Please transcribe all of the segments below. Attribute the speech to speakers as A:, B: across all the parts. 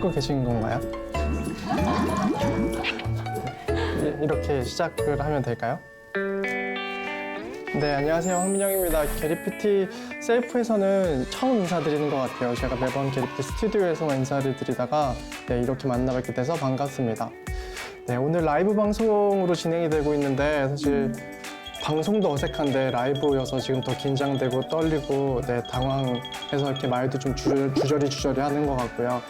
A: 찍고 계신 건가요? 이렇게 시작을 하면 될까요? 네, 안녕하세요. 황민영입니다. 게리피티 셀프에서는 처음 인사드리는 것 같아요. 제가 매번 게리피티 스튜디오에서만 인사를 드리다가 이렇게 만나뵙게 돼서 반갑습니다. 네, 오늘 라이브 방송으로 진행이 되고 있는데 사실 방송도 어색한데 라이브여서 지금 더 긴장되고 떨리고 당황해서 이렇게 말도 좀 주저리 하는 것 같고요.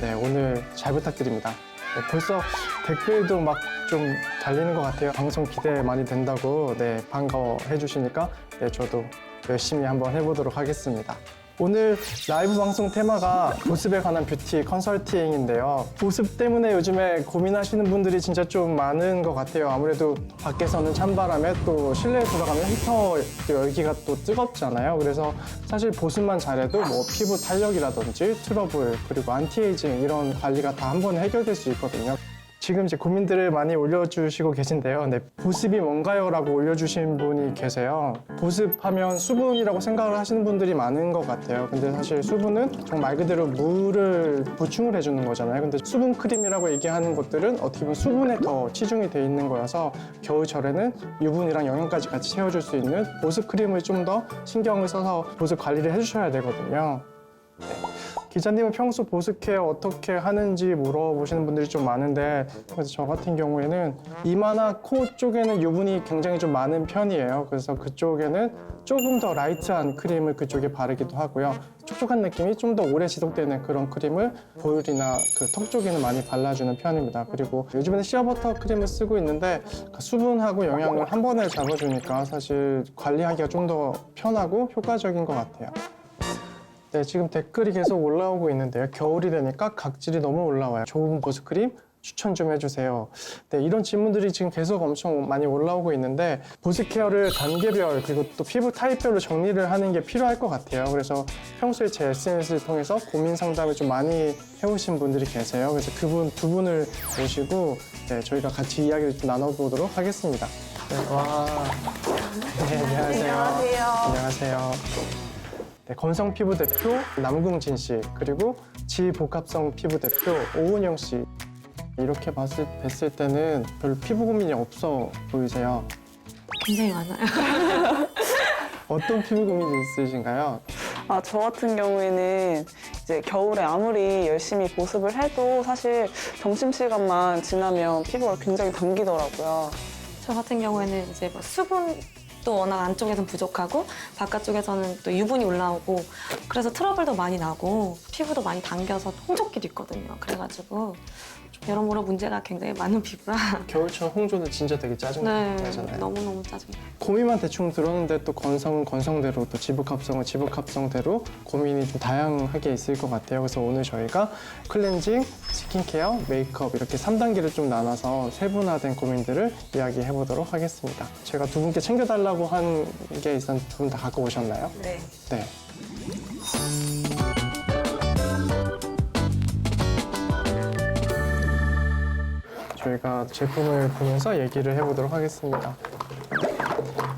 A: 네, 오늘 잘 부탁드립니다. 네, 벌써 댓글도 막 좀 달리는 것 같아요. 방송 기대 많이 된다고 반가워해 주시니까 저도 열심히 한번 해보도록 하겠습니다. 오늘 라이브 방송 테마가 보습에 관한 뷰티 컨설팅인데요. 보습 때문에 요즘에 고민하시는 분들이 진짜 좀 많은 것 같아요. 아무래도 밖에서는 찬바람에 또 실내에 들어가면 히터 열기가 또 뜨겁잖아요. 그래서 사실 보습만 잘해도 뭐 피부 탄력이라든지 트러블 그리고 안티에이징 이런 관리가 다 한 번에 해결될 수 있거든요. 지금 이제 고민들을 많이 올려주시고 계신데요. 보습이 뭔가요? 라고 올려주신 분이 계세요. 보습하면 수분이라고 생각을 하시는 분들이 많은 것 같아요. 근데 사실 수분은 정말 말 그대로 물을 보충을 해주는 거잖아요. 근데 수분 크림이라고 얘기하는 것들은 어떻게 보면 수분에 더 치중이 돼 있는 거여서 겨울철에는 유분이랑 영양까지 같이 채워줄 수 있는 보습 크림을 좀 더 신경을 써서 보습 관리를 해주셔야 되거든요. 기자님은 평소 보습 케어 어떻게 하는지 물어보시는 분들이 좀 많은데 그래서 저 같은 경우에는 이마나 코 쪽에는 유분이 굉장히 좀 많은 편이에요. 그래서 그쪽에는 조금 더 라이트한 크림을 그쪽에 바르기도 하고요. 촉촉한 느낌이 좀 더 오래 지속되는 그런 크림을 볼이나 그 턱 쪽에는 많이 발라주는 편입니다. 그리고 요즘에는 시어버터 크림을 쓰고 있는데 수분하고 영양을 한 번에 잡아주니까 사실 관리하기가 좀 더 편하고 효과적인 것 같아요. 네, 지금 댓글이 계속 올라오고 있는데요. 겨울이 되니까 각질이 너무 올라와요. 좋은 보습크림 추천 좀 해주세요. 네, 이런 질문들이 지금 계속 엄청 많이 올라오고 있는데 보습 케어를 단계별 그리고 또 피부 타입별로 정리를 하는 게 필요할 것 같아요. 그래서 평소에 제 SNS를 통해서 고민 상담을 좀 많이 해오신 분들이 계세요. 그래서 그분 두 분을 모시고 저희가 같이 이야기를 좀 나눠보도록 하겠습니다. 네, 와. 네, 안녕하세요. 안녕하세요. 네, 건성 피부 대표 남궁진 씨 그리고 지복합성 피부 대표 오은영 씨 이렇게 뵀을 때는 별로 피부 고민이 없어 보이세요?
B: 굉장히 많아요.
A: 어떤 피부 고민이 있으신가요?
C: 저 같은 경우에는 이제 겨울에 아무리 열심히 보습을 해도 사실 점심시간만 지나면 피부가 굉장히 당기더라고요.
B: 저 같은 경우에는 이제 뭐 수분도 워낙 안쪽에서는 부족하고 바깥쪽에서는 또 유분이 올라오고 그래서 트러블도 많이 나고 피부도 많이 당겨서 홍조기도 있거든요. 그래가지고 여러모로 문제가 굉장히 많은 피부라.
A: 겨울철 홍조는 진짜 되게 짜증나잖아요.
B: 네, 너무너무 짜증나요.
A: 고민만 대충 들었는데 또 건성은 건성대로 또 지복합성은 지복합성대로 고민이 좀 다양하게 있을 것 같아요. 그래서 오늘 저희가 클렌징, 스킨케어, 메이크업 이렇게 3단계를 좀 나눠서 세분화된 고민들을 이야기해 보도록 하겠습니다. 제가 두 분께 챙겨달라고 한 게 있었는데 두 분 다 갖고 오셨나요?
B: 네.
A: 네. 저희가 제품을 보면서 얘기를 해보도록 하겠습니다.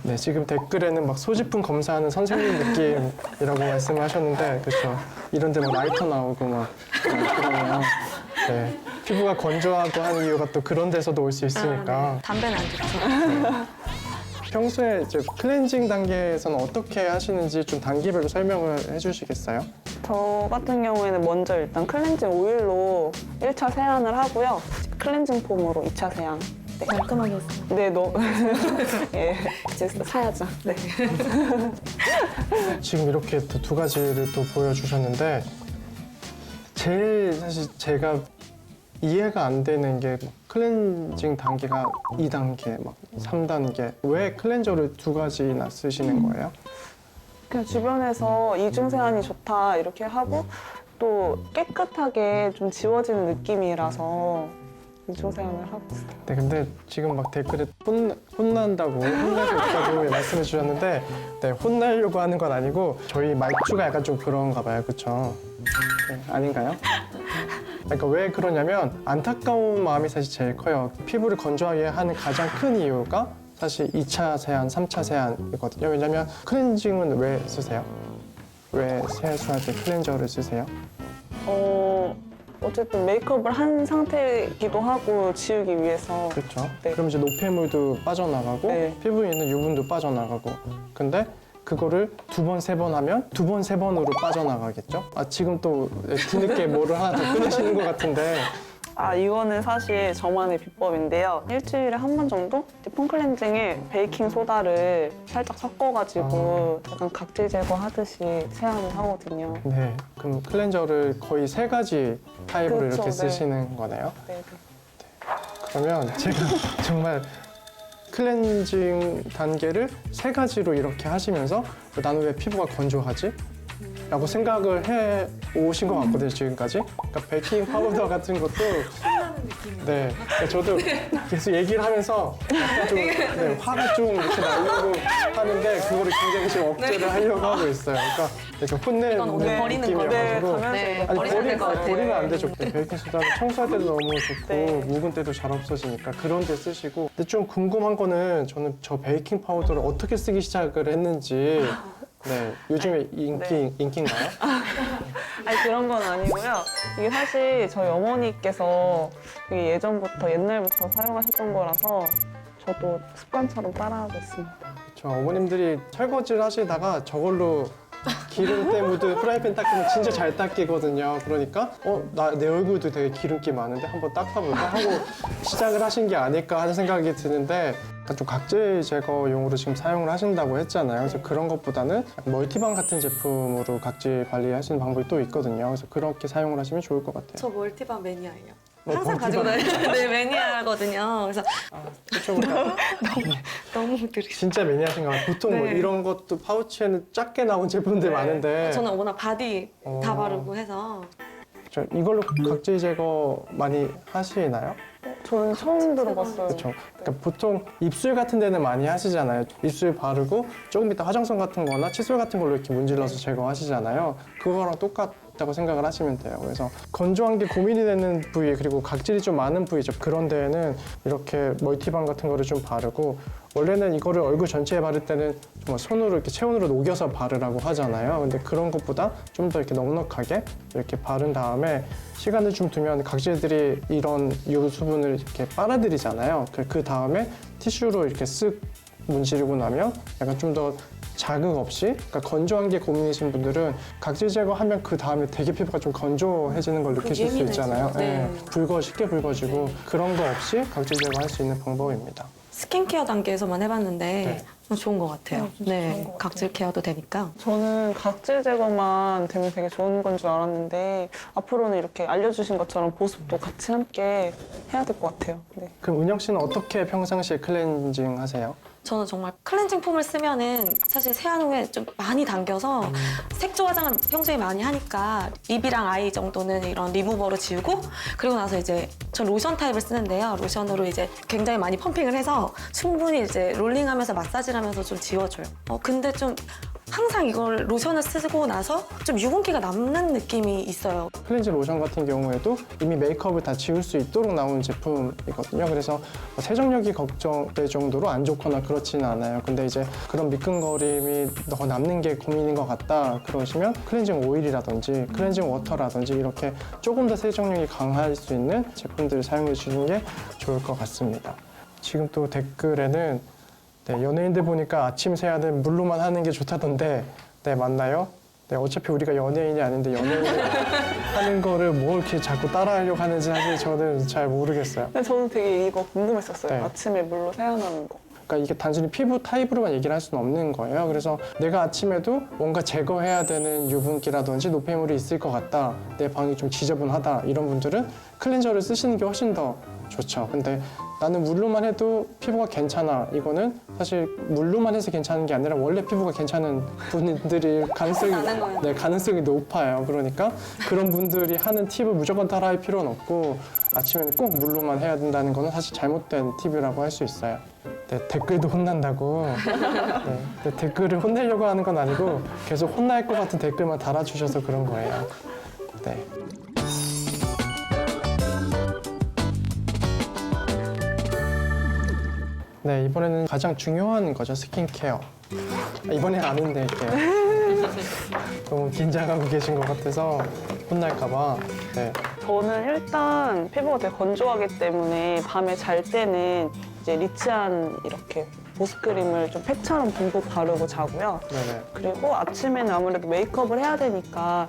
A: 네, 지금 댓글에는 막 소지품 검사하는 선생님 느낌이라고 말씀하셨는데, 그렇죠? 이런데 막 라이터 나오고 막 그러면 네, 피부가 건조하고 하는 이유가 또 그런 데서도 올 수 있으니까.
B: 네. 담배는 안 좋죠.
A: 평소에 이제 클렌징 단계에서는 어떻게 하시는지 좀 단계별로 설명을 해주시겠어요?
C: 저 같은 경우에는 먼저 일단 클렌징 오일로 1차 세안을 하고요. 클렌징 폼으로 2차 세안. 네.
B: 깔끔하게 했어요.
C: 네, 예, 이제 사야죠. 네.
A: 지금 이렇게 또 두 가지를 또 보여주셨는데 제일 사실 제가 이해가 안 되는 게 클렌징 단계가 2단계, 막 3단계 왜 클렌저를 두 가지나 쓰시는 거예요?
C: 그냥 주변에서 이중 세안이 좋다 이렇게 하고 또 깨끗하게 좀 지워지는 느낌이라서 이중 세안을 하고 있어요.
A: 네, 근데 지금 막 댓글에 혼난다고 혼날 수 있다고 말씀해 주셨는데 네, 혼나려고 하는 건 아니고 저희 말투가 약간 좀 그런가 봐요, 그렇죠? 네, 아닌가요? 그러니까 왜 그러냐면 안타까운 마음이 사실 제일 커요. 피부를 건조하게 하는 가장 큰 이유가 사실 2차 세안, 3차 세안이거든요. 왜냐면 클렌징은 왜 쓰세요? 왜 세수할 때 클렌저를 쓰세요?
C: 어쨌든 메이크업을 한 상태이기도 하고 지우기 위해서.
A: 그렇죠.
C: 네.
A: 그럼 이제 노폐물도 빠져나가고
C: 네.
A: 피부에 있는 유분도 빠져나가고. 근데 그거를 2번, 3번 하면 2번, 3번으로 빠져나가겠죠? 지금 또 뒤늦게 뭐를 하나 더 꺼내시는 것 같은데.
C: 이거는 사실 저만의 비법인데요. 일주일에 한 번 정도 폼 클렌징에 베이킹 소다를 살짝 섞어가지고 약간 각질 제거하듯이 세안을 하거든요.
A: 네. 그럼 클렌저를 거의 3가지 타입으로
C: 그렇죠,
A: 이렇게
C: 네.
A: 쓰시는 거네요.
C: 네.
A: 그러면 제가 정말 클렌징 단계를 3가지로 이렇게 하시면서 나는 왜 피부가 건조하지? 라고 생각을 해 오신 것 같거든요, 지금까지. 그러니까 베이킹 파우더 같은 것도. 네. 그러니까 저도 계속 얘기를 하면서 약간 좀 화가 좀 이렇게 나려고 하는데 그거를 굉장히 지금 억제를 하려고 하고 있어요. 그러니까 이렇게
B: 이건
A: 혼내는
B: 오늘 버리는
A: 느낌이어가지고.
C: 거를. 가면서
B: 네,
C: 이거
A: 아니,
B: 버리셔야 될 것 같아요.
A: 버리면 안 되죠. 베이킹 소다는 청소할 때도 너무 좋고
C: 네.
A: 묵은 때도 잘 없어지니까 그런 데 쓰시고. 근데 좀 궁금한 거는 저는 저 베이킹 파우더를 어떻게 쓰기 시작을 했는지. 네, 요즘에 인기인가요?
C: 그런 건 아니고요. 이게 사실 저희 어머니께서 이게 예전부터 옛날부터 사용하셨던 거라서 저도 습관처럼 따라하고 있습니다.
A: 저 어머님들이 설거지를 하시다가 저걸로 기름때 묻은 프라이팬 닦으면 진짜 잘 닦이거든요. 그러니까 내 얼굴도 되게 기름기 많은데 한번 닦아볼까 하고 시작을 하신 게 아닐까 하는 생각이 드는데 약간 좀 각질 제거용으로 지금 사용을 하신다고 했잖아요. 그래서 그런 것보다는 멀티밤 같은 제품으로 각질 관리하시는 방법이 또 있거든요. 그래서 그렇게 사용을 하시면 좋을 것 같아요.
B: 저 멀티밤 매니아예요.
A: 뭐
B: 항상 가지고 다니는 네, 매니아거든요. 그래서
A: 그렇죠.
B: 너무 드리고
A: 진짜 매니아신가 봐요. 보통 뭐
B: 네.
A: 이런 것도 파우치에는 작게 나온 제품들
C: 네.
A: 많은데
B: 저는 워낙 바디 다
A: 어.
B: 바르고 해서
A: 이걸로 각질 제거 많이 하시나요?
C: 저는 처음 들어봤어요.
A: 그렇죠. 그러니까 보통 입술 같은 데는 많이 하시잖아요. 입술 바르고 조금 이따 화장솜 같은 거나 칫솔 같은 걸로 이렇게 문질러서 제거하시잖아요. 그거랑 똑같다고 생각을 하시면 돼요. 그래서 건조한 게 고민이 되는 부위 그리고 각질이 좀 많은 부위죠. 그런 데에는 이렇게 멀티밤 같은 거를 좀 바르고 원래는 이거를 얼굴 전체에 바를 때는 정말 손으로 이렇게 체온으로 녹여서 바르라고 하잖아요. 근데 그런 것보다 좀 더 이렇게 넉넉하게 이렇게 바른 다음에 시간을 좀 두면 각질들이 이런 유수분을 이렇게 빨아들이잖아요. 그 다음에 티슈로 이렇게 쓱 문지르고 나면 약간 좀 더 자극 없이, 그러니까 건조한 게 고민이신 분들은 각질 제거하면 그 다음에 되게 피부가 좀 건조해지는 걸 느끼실 수
B: 예민해지죠.
A: 있잖아요.
B: 네.
A: 쉽게 붉어지고 그런 거 없이 각질 제거할 수 있는 방법입니다.
B: 스킨케어 단계에서만 해봤는데 좋은 것 같아요.
C: 진짜 좋은 것
B: 네,
C: 같아요.
B: 각질 케어도 되니까.
C: 저는 각질 제거만 되면 되게 좋은 건 줄 알았는데 앞으로는 이렇게 알려주신 것처럼 보습도 같이 함께 해야 될 것 같아요. 네.
A: 그럼 은영 씨는 어떻게 평상시에 클렌징 하세요?
B: 저는 정말 클렌징 폼을 쓰면은 사실 세안 후에 좀 많이 당겨서 색조 화장을 평소에 많이 하니까 립이랑 아이 정도는 이런 리무버로 지우고 그리고 나서 이제 전 로션 타입을 쓰는데요. 로션으로 이제 굉장히 많이 펌핑을 해서 충분히 이제 롤링하면서 마사지를 하면서 좀 지워줘요. 근데 좀 항상 이걸 로션을 쓰고 나서 좀 유분기가 남는 느낌이 있어요.
A: 클렌징 로션 같은 경우에도 이미 메이크업을 다 지울 수 있도록 나온 제품이거든요. 그래서 뭐 세정력이 걱정될 정도로 안 좋거나 그렇지는 않아요. 근데 이제 그런 미끈거림이 더 남는 게 고민인 것 같다 그러시면 클렌징 오일이라든지 클렌징 워터라든지 이렇게 조금 더 세정력이 강할 수 있는 제품들을 사용해 주시는 게 좋을 것 같습니다. 지금 또 댓글에는 연예인들 보니까 아침 세안은 물로만 하는 게 좋다던데 맞나요? 어차피 우리가 연예인이 아닌데 연예인 하는 거를 뭐 이렇게 자꾸 따라하려고 하는지 사실 저는 잘 모르겠어요.
C: 근데 저는 되게 이거 궁금했었어요.
A: 네.
C: 아침에 물로 세안하는 거.
A: 그러니까 이게 단순히 피부 타입으로만 얘기를 할 수는 없는 거예요. 그래서 내가 아침에도 뭔가 제거해야 되는 유분기라든지 노폐물이 있을 것 같다. 내 방이 좀 지저분하다. 이런 분들은 클렌저를 쓰시는 게 훨씬 더 좋죠. 근데 나는 물로만 해도 피부가 괜찮아. 이거는 사실 물로만 해서 괜찮은 게 아니라 원래 피부가 괜찮은 분들이 가능성이 높아요. 그러니까 그런 분들이 하는 팁을 무조건 따라할 필요는 없고 아침에는 꼭 물로만 해야 된다는 거는 사실 잘못된 팁이라고 할 수 있어요. 댓글도 혼난다고. 근데 댓글을 혼내려고 하는 건 아니고 계속 혼날 것 같은 댓글만 달아주셔서 그런 거예요. 네. 네, 이번에는 가장 중요한 거죠, 스킨케어. 이번엔 아닌데 이렇게 너무 긴장하고 계신 것 같아서 혼날까봐. 네.
C: 저는 일단 피부가 되게 건조하기 때문에 밤에 잘 때는 이제 리치한 이렇게 보습크림을 좀 팩처럼 듬뿍 바르고 자고요.
A: 네네.
C: 그리고 아침에는 아무래도 메이크업을 해야 되니까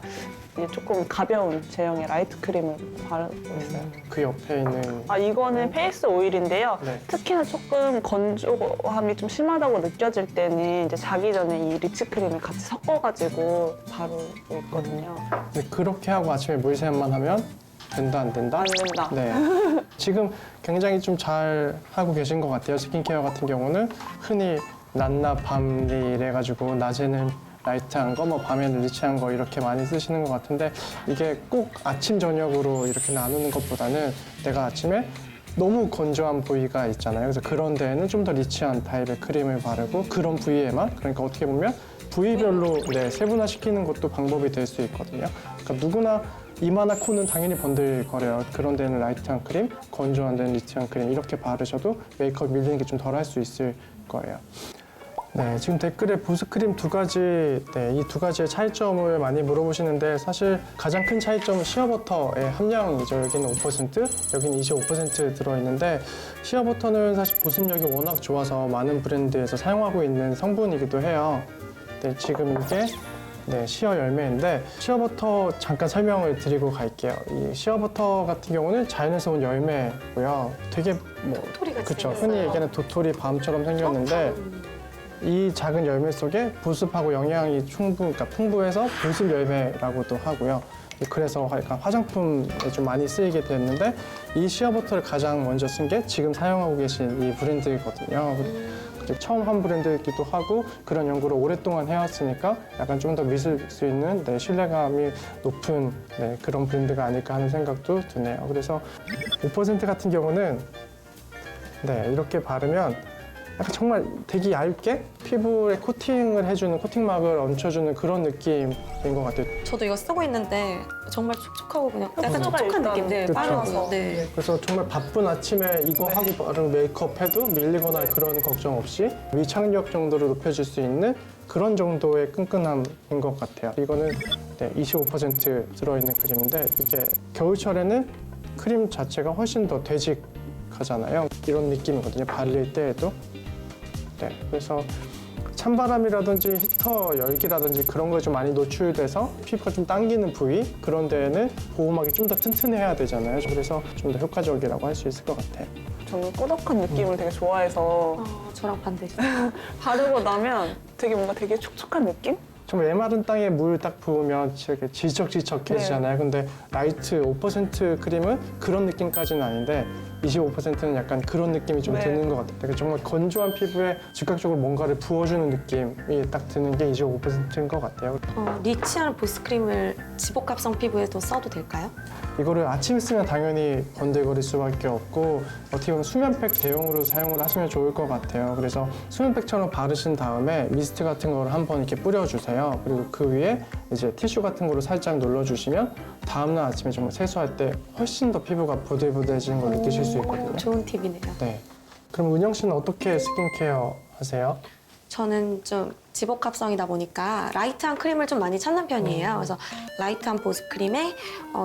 C: 이제 조금 가벼운 제형의 라이트 크림을 바르고 있어요.
A: 그 옆에 있는
C: 이거는 페이스 오일인데요.
A: 네.
C: 특히나 조금 건조함이 좀 심하다고 느껴질 때는 이제 자기 전에 이 리치 크림을 같이 섞어가지고 바르고 있거든요.
A: 네, 그렇게 하고 아침에 물세안만 하면 된다 안 된다?
C: 안 된다.
A: 네. 지금 굉장히 좀 잘 하고 계신 것 같아요. 스킨케어 같은 경우는 흔히 낮낮 밤리 이래가지고 낮에는 라이트한 거, 뭐 밤에는 리치한 거 이렇게 많이 쓰시는 것 같은데 이게 꼭 아침 저녁으로 이렇게 나누는 것보다는 내가 아침에 너무 건조한 부위가 있잖아요. 그래서 그런 데에는 좀 더 리치한 타입의 크림을 바르고 그런 부위에만, 그러니까 어떻게 보면 부위별로 세분화시키는 것도 방법이 될 수 있거든요. 그러니까 누구나 이마나 코는 당연히 번들거려요. 그런 데는 라이트한 크림, 건조한 데는 리치한 크림 이렇게 바르셔도 메이크업 밀리는 게 좀 덜 할 수 있을 거예요. 네, 지금 댓글에 보습크림 두 가지, 이 두 가지의 차이점을 많이 물어보시는데 사실 가장 큰 차이점은 시어버터의 함량이죠. 여기는 5%, 여기는 25% 들어있는데 시어버터는 사실 보습력이 워낙 좋아서 많은 브랜드에서 사용하고 있는 성분이기도 해요. 네, 지금 이게 시어 열매인데 시어버터 잠깐 설명을 드리고 갈게요. 이 시어버터 같은 경우는 자연에서 온 열매고요. 되게
B: 도토리같이
A: 그쵸,
B: 생겼어요.
A: 흔히 얘기하는 도토리 밤처럼 생겼는데 이 작은 열매 속에 보습하고 영양이 그러니까 풍부해서 보습 열매라고도 하고요. 그래서 약간 화장품에 좀 많이 쓰이게 됐는데 이 시어버터를 가장 먼저 쓴 게 지금 사용하고 계신 이 브랜드거든요. 처음 한 브랜드이기도 하고 그런 연구를 오랫동안 해왔으니까 약간 좀 더 믿을 수 있는 신뢰감이 높은 그런 브랜드가 아닐까 하는 생각도 드네요. 그래서 5% 같은 경우는 이렇게 바르면 약간 정말 되게 얇게 피부에 코팅을 해주는, 코팅막을 얹혀주는 그런 느낌인 것 같아요.
B: 저도 이거 쓰고 있는데 정말 촉촉하고 그냥 약간
C: 촉촉한
B: 촉촉한
C: 일단
B: 느낌. 네,
A: 그쵸.
B: 빠르고요. 네.
A: 그래서 정말 바쁜 아침에 이거 하고 바로 메이크업 해도 밀리거나 그런 걱정 없이 밀착력 정도를 높여줄 수 있는 그런 정도의 끈끈함인 것 같아요. 이거는 25% 들어있는 크림인데 이게 겨울철에는 크림 자체가 훨씬 더 되직하잖아요. 이런 느낌이거든요. 바를 때에도. 그래서 찬바람이라든지 히터 열기라든지 그런 거에 좀 많이 노출돼서 피부가 좀 당기는 부위, 그런 데에는 보호막이 좀 더 튼튼해야 되잖아요. 그래서 좀 더 효과적이라고 할 수 있을 것 같아요.
C: 저는 꾸덕한 느낌을 되게 좋아해서
B: 저랑 반대.
C: 바르고 나면 되게 뭔가 되게 촉촉한 느낌?
A: 좀 메마른 땅에 물 딱 부으면 이렇게 질척질척해지잖아요. 근데 라이트 5% 크림은 그런 느낌까지는 아닌데 25%는 약간 그런 느낌이 좀 드는 것 같아요. 그러니까 정말 건조한 피부에 즉각적으로 뭔가를 부어주는 느낌이 딱 드는 게 25%인 것 같아요.
B: 리치한 보습크림을 지복합성 피부에도 써도 될까요?
A: 이거를 아침에 쓰면 당연히 번들거릴 수밖에 없고 어떻게 보면 수면팩 대용으로 사용을 하시면 좋을 것 같아요. 그래서 수면팩처럼 바르신 다음에 미스트 같은 거를 한번 이렇게 뿌려주세요. 그리고 그 위에 이제 티슈 같은 거로 살짝 눌러주시면 다음날 아침에 정말 세수할 때 훨씬 더 피부가 부들부들해지는 걸 느끼실 수 있거든요.
B: 좋은 팁이네요.
A: 네. 그럼 은영 씨는 어떻게 스킨케어 하세요?
B: 저는 좀 지복합성이다 보니까 라이트한 크림을 좀 많이 찾는 편이에요. 그래서 라이트한 보습크림에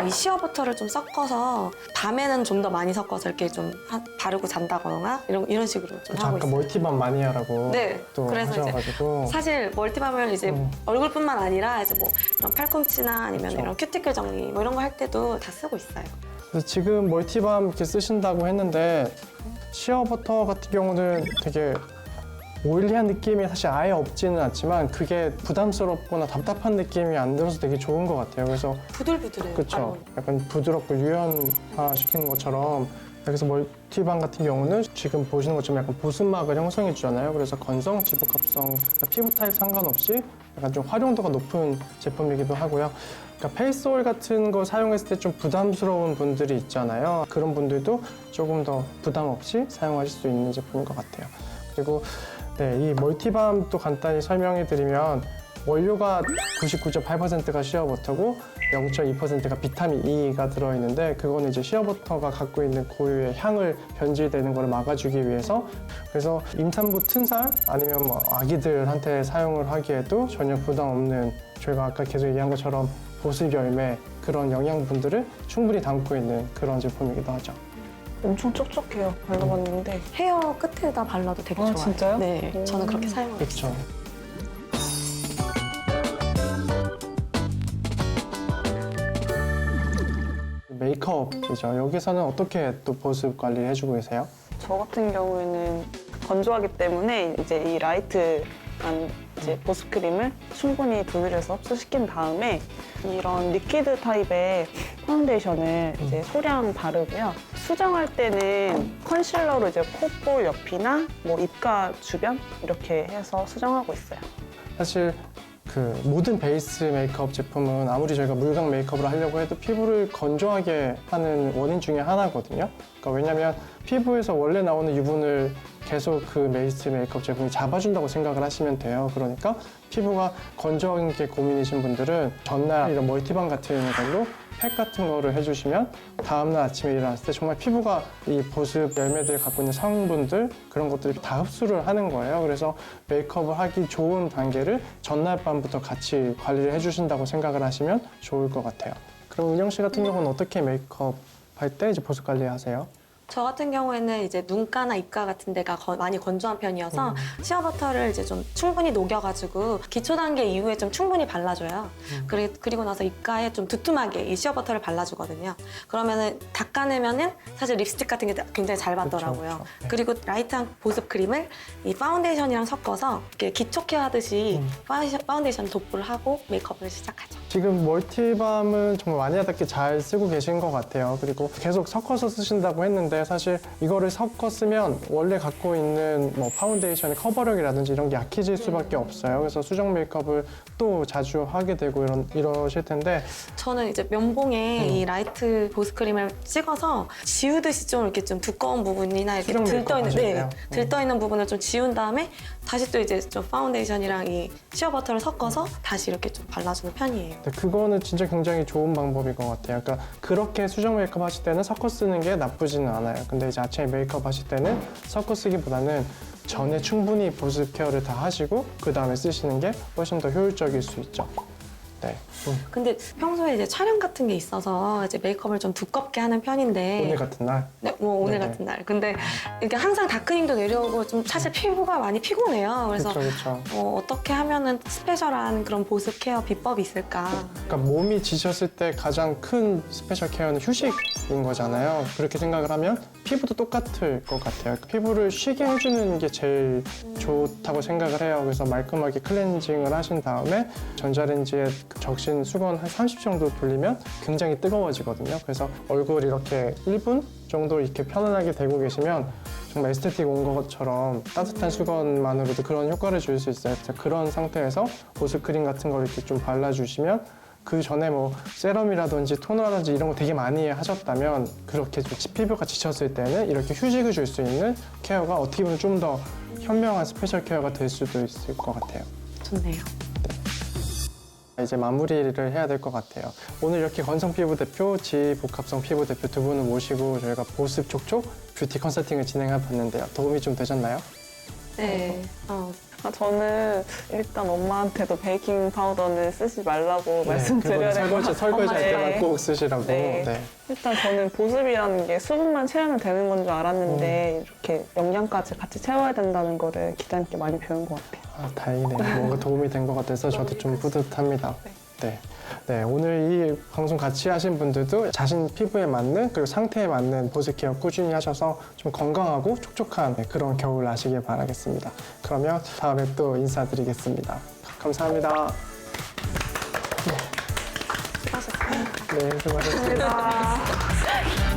B: 이 시어버터를 좀 섞어서 밤에는 좀 더 많이 섞어서 이렇게 좀 바르고 잔다거나 이런 식으로 좀 하고
A: 아까
B: 있어요.
A: 멀티밤 많이 하라고
B: 네,
A: 또
B: 그래서 이제
A: 하셔가지고
B: 사실 멀티밤을 이제 얼굴뿐만 아니라 이제 뭐 그런 팔꿈치나 아니면
A: 그렇죠.
B: 이런 큐티클 정리 뭐 이런 거 할 때도 다 쓰고 있어요.
A: 그래서 지금 멀티밤 이렇게 쓰신다고 했는데 시어버터 같은 경우는 되게 오일리한 느낌이 사실 아예 없지는 않지만 그게 부담스럽거나 답답한 느낌이 안 들어서 되게 좋은 것 같아요. 그래서
B: 부들부들해요.
A: 그렇죠. 약간 부드럽고 유연화 시키는 것처럼 그래서 멀티밤 같은 경우는 지금 보시는 것처럼 약간 보습막을 형성해 주잖아요. 그래서 건성, 지복합성, 피부 타입 상관없이 약간 좀 활용도가 높은 제품이기도 하고요. 그러니까 페이스 오일 같은 거 사용했을 때 좀 부담스러운 분들이 있잖아요. 그런 분들도 조금 더 부담 없이 사용하실 수 있는 제품인 것 같아요. 그리고 이 멀티밤 또 간단히 설명해 드리면 원료가 99.8%가 시어버터고 0.2%가 비타민 E가 들어있는데 그거는 이제 시어버터가 갖고 있는 고유의 향을 변질되는 걸 막아주기 위해서 그래서 임산부 튼살 아니면 뭐 아기들한테 사용을 하기에도 전혀 부담 없는 저희가 아까 계속 얘기한 것처럼 보습 열매 그런 영양분들을 충분히 담고 있는 그런 제품이기도 하죠.
C: 엄청 촉촉해요. 발라봤는데.
B: 헤어 끝에다 발라도 되게
C: 아,
B: 좋아요.
C: 진짜요?
B: 네, 저는 그렇게 사용하고 있어요.
A: 그렇죠. 메이크업이죠. 여기서는 어떻게 또 보습 관리를 해주고 계세요?
C: 저 같은 경우에는 건조하기 때문에 이제 이 라이트한 이제 보습 크림을 충분히 두드려서 흡수시킨 다음에 이런 리퀴드 타입의 파운데이션을 이제 소량 바르고요. 수정할 때는 컨실러로 이제 콧볼 옆이나 뭐 입가 주변 이렇게 해서 수정하고 있어요.
A: 사실 그 모든 베이스 메이크업 제품은 아무리 저희가 물광 메이크업을 하려고 해도 피부를 건조하게 하는 원인 중에 하나거든요. 그러니까 왜냐면 피부에서 원래 나오는 유분을 계속 그 베이스 메이크업 제품이 잡아준다고 생각을 하시면 돼요. 그러니까 피부가 건조한 게 고민이신 분들은 전날 이런 멀티밤 같은 걸로 팩 같은 거를 해주시면 다음날 아침에 일어났을 때 정말 피부가 이 보습 열매들이 갖고 있는 성분들 그런 것들이 다 흡수를 하는 거예요. 그래서 메이크업을 하기 좋은 단계를 전날 밤부터 같이 관리를 해주신다고 생각을 하시면 좋을 것 같아요. 그럼 은영 씨 같은 경우는 어떻게 메이크업 할 때 이제 보습 관리하세요?
B: 저 같은 경우에는 이제 눈가나 입가 같은 데가 많이 건조한 편이어서 시어버터를 이제 좀 충분히 녹여가지고 기초 단계 이후에 좀 충분히 발라줘요. 그리고 나서 입가에 좀 두툼하게 이 시어버터를 발라주거든요. 그러면은 닦아내면은 사실 립스틱 같은 게 굉장히 잘 받더라고요.
A: 그쵸. 네.
B: 그리고 라이트한 보습 크림을 이 파운데이션이랑 섞어서 이렇게 기초 케어 하듯이 파운데이션 도포를 하고 메이크업을 시작하죠.
A: 지금 멀티밤은 정말 마니아답게 잘 쓰고 계신 것 같아요. 그리고 계속 섞어서 쓰신다고 했는데 사실 이거를 섞어 쓰면 원래 갖고 있는 뭐 파운데이션의 커버력이라든지 이런 게 약해질 수밖에 없어요. 그래서 수정 메이크업을 또 자주 하게 되고 이러실 텐데
B: 저는 이제 면봉에 이 라이트 보습 크림을 찍어서 지우듯이 좀 이렇게 좀 두꺼운 부분이나 이렇게
A: 수정
B: 들떠 있는
A: 메이크업 하시네요.
B: 들떠 있는 부분을 좀 지운 다음에 다시 또 이제 좀 파운데이션이랑 이 시어버터를 섞어서 다시 이렇게 좀 발라주는 편이에요.
A: 네, 그거는 진짜 굉장히 좋은 방법인 것 같아요. 그러니까 그렇게 수정 메이크업 하실 때는 섞어 쓰는 게 나쁘지는 않아요. 근데 이제 아침에 메이크업 하실 때는 섞어 쓰기보다는 전에 충분히 보습 케어를 다 하시고 그 다음에 쓰시는 게 훨씬 더 효율적일 수 있죠. 네.
B: 근데 평소에 이제 촬영 같은 게 있어서 이제 메이크업을 좀 두껍게 하는 편인데
A: 오늘 같은 날.
B: 네, 뭐 오늘
A: 네네.
B: 같은 날. 근데 이게 항상 다크닝도 내려오고 좀 사실 피부가 많이 피곤해요. 그래서
A: 그렇죠.
B: 어떻게 하면은 스페셜한 그런 보습 케어 비법이 있을까?
A: 그러니까 몸이 지쳤을 때 가장 큰 스페셜 케어는 휴식인 거잖아요. 그렇게 생각을 하면 피부도 똑같을 것 같아요. 피부를 쉬게 해주는 게 제일 좋다고 생각을 해요. 그래서 말끔하게 클렌징을 하신 다음에 전자레인지에 적신 수건 한 30 정도 돌리면 굉장히 뜨거워지거든요. 그래서 얼굴 이렇게 1분 정도 이렇게 편안하게 대고 계시면 정말 에스테틱 온 것처럼 따뜻한 수건만으로도 그런 효과를 줄 수 있어요. 그래서 그런 상태에서 보습 크림 같은 걸 이렇게 좀 발라주시면 그 전에 뭐 세럼이라든지 토너라든지 이런 거 되게 많이 하셨다면 그렇게 좀 피부가 지쳤을 때는 이렇게 휴식을 줄 수 있는 케어가 어떻게 보면 좀 더 현명한 스페셜 케어가 될 수도 있을 것 같아요.
B: 좋네요.
A: 이제 마무리를 해야 될 것 같아요. 오늘 이렇게 건성 피부 대표, 지복합성 피부 대표 두 분을 모시고 저희가 보습 촉촉 뷰티 컨설팅을 진행해 봤는데요. 도움이 좀 되셨나요?
B: 네.
C: 저는 일단 엄마한테도 베이킹 파우더는 쓰지 말라고 말씀드려야 될 것 같아요.
A: 설거지 할 때만
C: 네.
A: 꼭 쓰시라고.
C: 네.
A: 네.
C: 일단 저는 보습이라는 게 수분만 채우면 되는 건 줄 알았는데 이렇게 영양까지 같이 채워야 된다는 거를 기자님께 많이 배운 것 같아요.
A: 아, 다행이네요. 뭔가 도움이 된 것 같아서 저도 좀 뿌듯합니다. 네. 네, 오늘 이 방송 같이 하신 분들도 자신 피부에 맞는 그리고 상태에 맞는 보습 케어 꾸준히 하셔서 좀 건강하고 촉촉한 그런 겨울 나시길 바라겠습니다. 그러면 다음에 또 인사드리겠습니다. 감사합니다.
B: 수고하셨어요.
A: 네, 수고하셨습니다.
C: 감사합니다.